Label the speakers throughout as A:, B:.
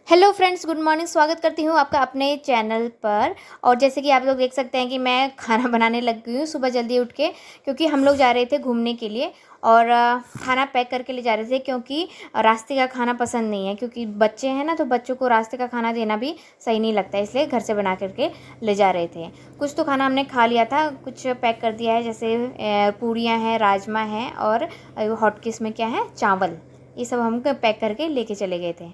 A: Hello friends, good morning. स्वागत करती हूँ आपका अपने चैनल पर। और जैसे कि आप लोग देख सकते हैं कि मैं खाना बनाने लग गई हूँ सुबह जल्दी उठ के, क्योंकि हम लोग जा रहे थे घूमने के लिए और खाना पैक करके ले जा रहे थे, क्योंकि रास्ते का खाना पसंद नहीं है। क्योंकि बच्चे हैं ना, तो बच्चों को रास्ते का खाना देना भी सही नहीं लगता, इसलिए घर से बना करके ले जा रहे थे। कुछ तो खाना हमने खा लिया था, कुछ पैक कर दिया है, जैसे पूड़ियाँ हैं, राजमा हैं और हॉटकेस में क्या है, चावल। ये सब हम पैक करके लेके चले गए थे।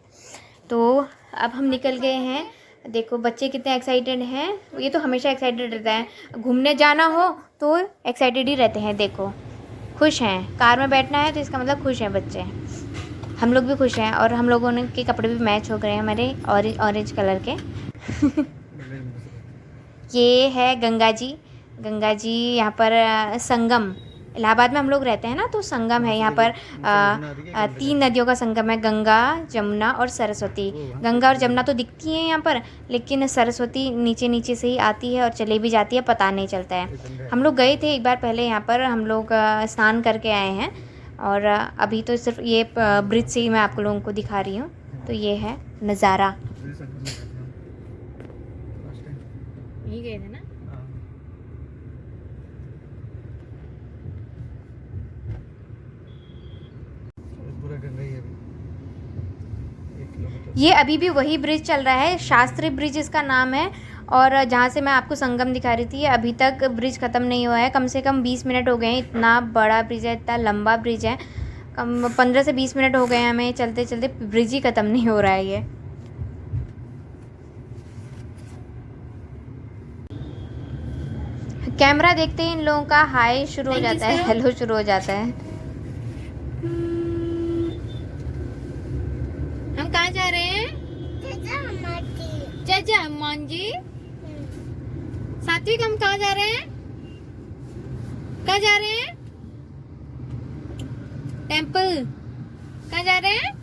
A: तो अब हम निकल गए हैं। देखो बच्चे कितने एक्साइटेड हैं। ये तो हमेशा एक्साइटेड रहता है, घूमने जाना हो तो एक्साइटेड ही रहते हैं। देखो खुश हैं, कार में बैठना है तो इसका मतलब खुश हैं बच्चे। हम लोग भी खुश हैं और हम लोगों ने के कपड़े भी मैच हो गए हैं हमारे ऑरेंज कलर के। ये है गंगा जी। गंगा जी यहाँ पर संगम, इलाहाबाद में हम लोग रहते हैं ना, तो संगम है यहाँ पर। 3 नदियों का संगम है, गंगा, जमुना और सरस्वती। गंगा और जमुना तो दिखती हैं यहाँ पर, लेकिन सरस्वती नीचे नीचे से ही आती है और चली भी जाती है, पता नहीं चलता है। हम लोग गए थे एक बार पहले यहाँ पर, हम लोग स्नान करके आए हैं। और अभी तो सिर्फ ये ब्रिज से ही मैं आप लोगों को दिखा रही हूँ। तो ये है नज़ारा। यहीं गए थे ना। ये अभी भी वही ब्रिज चल रहा है, शास्त्री ब्रिज इसका नाम है। और जहाँ से मैं आपको संगम दिखा रही थी, अभी तक ब्रिज ख़त्म नहीं हुआ है। कम से कम 20 मिनट हो गए हैं, इतना बड़ा ब्रिज है, इतना लंबा ब्रिज है। कम 15 से 20 मिनट हो गए हैं हमें चलते चलते, ब्रिज ही ख़त्म नहीं हो रहा है ये। कैमरा देखते ही इन लोगों का हाय शुरू हो जाता है, हेलो शुरू हो जाता है। हम कहाँ जा रहे हैं? चाचा अम्मान जी। सात्विक, हम कहाँ जा रहे हैं? कहाँ जा रहे हैं? टेम्पल। कहाँ जा रहे हैं?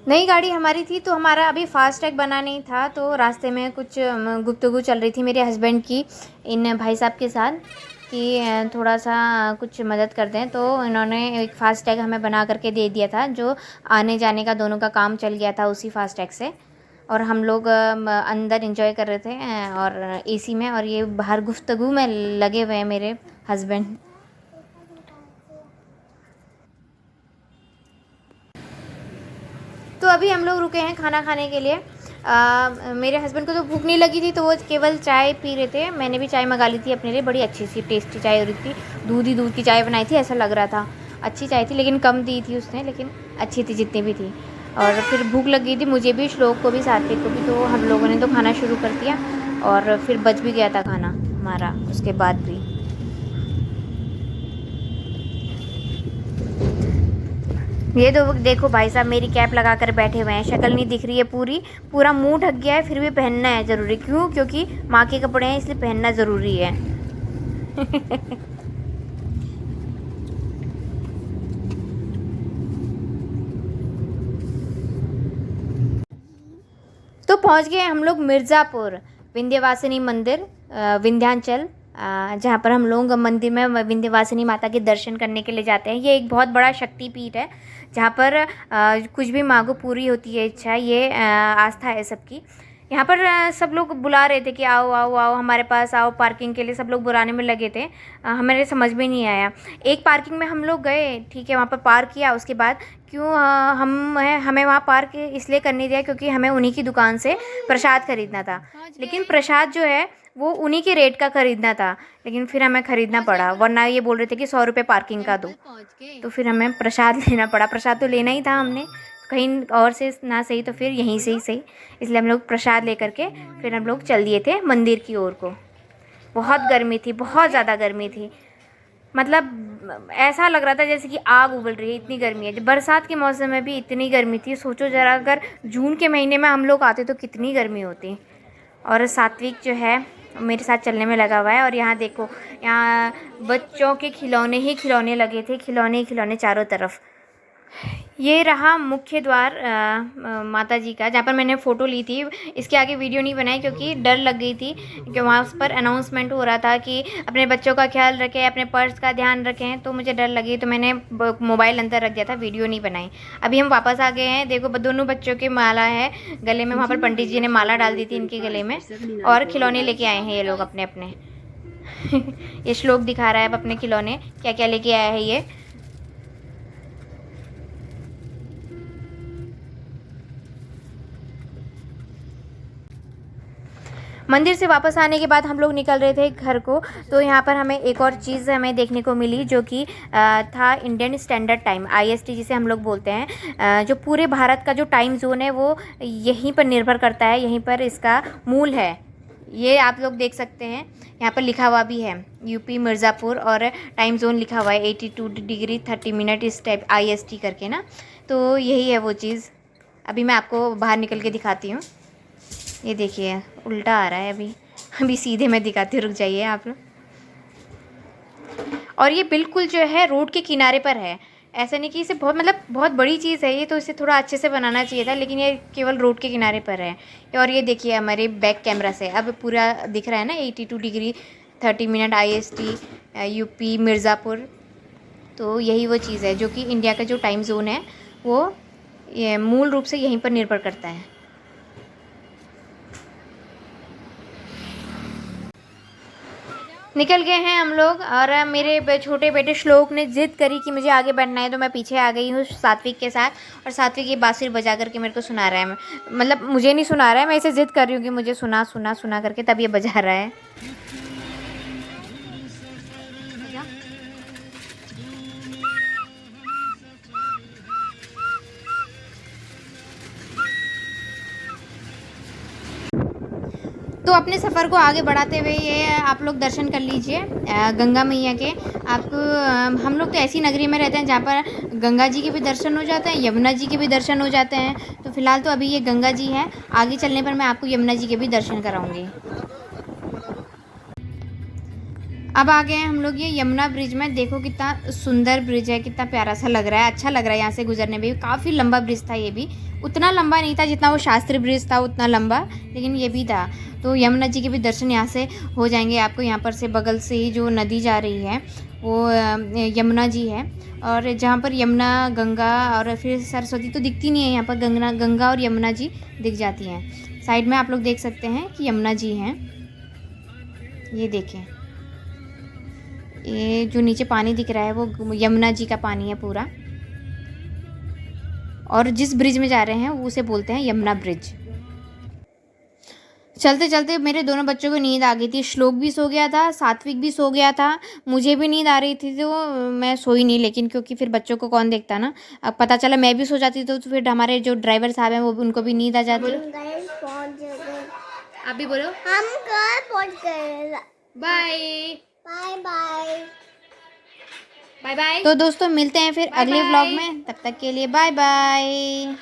A: नई गाड़ी हमारी थी, तो हमारा अभी फास्टैग बना नहीं था, तो रास्ते में कुछ गुफ्तगू चल रही थी मेरे हस्बैंड की इन भाई साहब के साथ कि थोड़ा सा कुछ मदद कर दें। तो इन्होंने एक फ़ास्टैग हमें बना करके दे दिया था, जो आने जाने का दोनों का काम चल गया था उसी फ़ास्टैग से। और हम लोग अंदर एंजॉय कर रहे थे और एसी में, और ये बाहर गुफ्तगू में लगे हुए हैं मेरे हस्बैंड। तो अभी हम लोग रुके हैं खाना खाने के लिए। मेरे हस्बैंड को तो भूख नहीं लगी थी, तो वो केवल चाय पी रहे थे। मैंने भी चाय मंगा ली थी अपने लिए, बड़ी अच्छी सी टेस्टी चाय हो रही थी। दूध ही दूध की चाय बनाई थी, ऐसा लग रहा था। अच्छी चाय थी, लेकिन कम दी थी उसने, लेकिन अच्छी थी जितनी भी थी। और फिर भूख लग गई थी मुझे भी, श्लोक को भी, सात्विक को भी। तो हम लोगों ने तो खाना शुरू कर दिया और फिर बच भी गया था खाना हमारा उसके बाद भी। ये तो देखो भाई साहब मेरी कैप लगा कर बैठे हुए हैं, शक्ल नहीं दिख रही है पूरी, पूरा मुंह ढक गया है, फिर भी पहनना है ज़रूरी। क्यों? क्योंकि माँ के कपड़े हैं, इसलिए पहनना ज़रूरी है। तो पहुंच गए हम लोग मिर्ज़ापुर, विंध्यवासिनी मंदिर, विंध्याचल, जहाँ पर हम लोग मंदिर में विंध्यवासिनी माता के दर्शन करने के लिए जाते हैं। ये एक बहुत बड़ा शक्तिपीठ है, जहाँ पर कुछ भी मांगो पूरी होती है इच्छा। ये आस्था है सबकी। यहाँ पर सब लोग बुला रहे थे कि आओ आओ आओ हमारे पास आओ, पार्किंग के लिए सब लोग बुलाने में लगे थे। हमें समझ में नहीं आया। एक पार्किंग में हम लोग गए, ठीक है, वहाँ पर पार्क किया। उसके बाद क्यों हमें वहाँ पार्क इसलिए करने दिया क्योंकि हमें उन्हीं की दुकान से प्रसाद खरीदना था। लेकिन प्रसाद जो है वो उन्हीं के रेट का खरीदना था, लेकिन फिर हमें खरीदना पड़ा, वरना ये बोल रहे थे कि 100 रुपये पार्किंग का दो। तो फिर हमें प्रसाद लेना पड़ा। प्रसाद तो लेना ही था हमने, कहीं और से ना सही तो फिर यहीं से ही सही। इसलिए हम लोग प्रसाद लेकर के फिर हम लोग चल दिए थे मंदिर की ओर को। बहुत गर्मी थी, बहुत ज़्यादा गर्मी थी। मतलब ऐसा लग रहा था जैसे कि आग उबल रही है, इतनी गर्मी है। बरसात के मौसम में भी इतनी गर्मी थी, सोचो ज़रा, अगर जून के महीने में हम लोग आते तो कितनी गर्मी होती। और सात्विक जो है मेरे साथ चलने में लगा हुआ है। और यहाँ देखो, यहाँ बच्चों के खिलौने ही खिलौने लगे थे, खिलौने ही खिलौने चारों तरफ। ये रहा मुख्य द्वार माता जी का, जहाँ पर मैंने फ़ोटो ली थी। इसके आगे वीडियो नहीं बनाई क्योंकि डर लग गई थी कि वहाँ पर अनाउंसमेंट हो रहा था कि अपने बच्चों का ख्याल रखें, अपने पर्स का ध्यान रखें, तो मुझे डर लगी तो मैंने मोबाइल अंदर रख दिया था, वीडियो नहीं बनाई। अभी हम वापस आ गए हैं। देखो दोनों बच्चों की माला है गले में, वहाँ पर पंडित जी ने माला डाल दी थी इनके गले में, और खिलौने लेके आए हैं ये लोग अपने अपने। ये श्लोक दिखा रहा है अब अपने खिलौने क्या क्या लेके आया है ये। मंदिर से वापस आने के बाद हम लोग निकल रहे थे घर को, तो यहाँ पर हमें एक और चीज़ हमें देखने को मिली जो कि था इंडियन स्टैंडर्ड टाइम, IST जिसे हम लोग बोलते हैं। जो पूरे भारत का जो टाइम जोन है वो यहीं पर निर्भर करता है, यहीं पर इसका मूल है। ये आप लोग देख सकते हैं, यहाँ पर लिखा हुआ भी है यूपी मिर्ज़ापुर, और टाइम जोन लिखा हुआ है 82 डिग्री 30 मिनट इस टाइप IST करके ना। तो यही है वो चीज़। अभी मैं आपको बाहर निकल के दिखाती हूँ। ये देखिए उल्टा आ रहा है अभी, अभी सीधे मैं दिखाती हूँ, रुक जाइए आप लोग। और ये बिल्कुल जो है रोड के किनारे पर है, ऐसा नहीं कि इसे बहुत मतलब बहुत बड़ी चीज़ है ये, तो इसे थोड़ा अच्छे से बनाना चाहिए था, लेकिन ये केवल रोड के किनारे पर है। और ये देखिए हमारे बैक कैमरा से अब पूरा दिख रहा है ना, 82 degree 30 minute IST UP Mirzapur. तो यही वो चीज़ है जो कि इंडिया का जो टाइम जोन है वो ये मूल रूप से यहीं पर निर्भर करता है। निकल गए हैं हम लोग, और मेरे छोटे बेटे श्लोक ने ज़िद करी कि मुझे आगे बढ़ना है, तो मैं पीछे आ गई हूँ सात्विक के साथ। और सात्विक ये बांसुरी बजा करके मेरे को सुना रहा है, मतलब मुझे नहीं सुना रहा है, मैं इसे ज़िद कर रही हूँ कि मुझे सुना सुना सुना करके, तब ये बजा रहा है। तो अपने सफ़र को आगे बढ़ाते हुए ये आप लोग दर्शन कर लीजिए गंगा मैया के। आपको हम लोग तो ऐसी नगरी में रहते हैं जहाँ पर गंगा जी के भी दर्शन हो जाते हैं, यमुना जी के भी दर्शन हो जाते हैं। तो फ़िलहाल तो अभी ये गंगा जी है, आगे चलने पर मैं आपको यमुना जी के भी दर्शन कराऊंगी। अब आ गए हैं हम लोग ये यमुना ब्रिज में। देखो कितना सुंदर ब्रिज है, कितना प्यारा सा लग रहा है, अच्छा लग रहा है यहाँ से गुजरने में भी। काफ़ी लंबा ब्रिज था ये भी, उतना लंबा नहीं था जितना वो शास्त्री ब्रिज था उतना लंबा, लेकिन ये भी था। तो यमुना जी के भी दर्शन यहाँ से हो जाएंगे आपको। यहाँ पर से बगल से ही जो नदी जा रही है वो यमुना जी है, और जहाँ पर यमुना गंगा और फिर सरस्वती तो दिखती नहीं है, यहाँ पर गंगा और यमुना जी दिख जाती हैं। साइड में आप लोग देख सकते हैं कि यमुना जी हैं, ये देखें, ये जो नीचे पानी दिख रहा है वो यमुना जी का पानी है पूरा। और जिस ब्रिज में जा रहे हैं वो उसे बोलते हैं यमुना ब्रिज। चलते चलते मेरे दोनों बच्चों को नींद आ गई थी, श्लोक भी सो गया था, सात्विक भी सो गया था, मुझे भी नींद आ रही थी, तो मैं सोई नहीं, लेकिन क्योंकि फिर बच्चों को कौन देखता ना। अब पता चला मैं भी सो जाती तो फिर हमारे जो ड्राइवर साहब हैं वो उनको भी नींद आ जाती। आप भी बोलो, हम घर पहुंच गए, bye bye bye bye bye. तो दोस्तों मिलते हैं फिर अगले व्लॉग में, तब तक के लिए बाय बाय।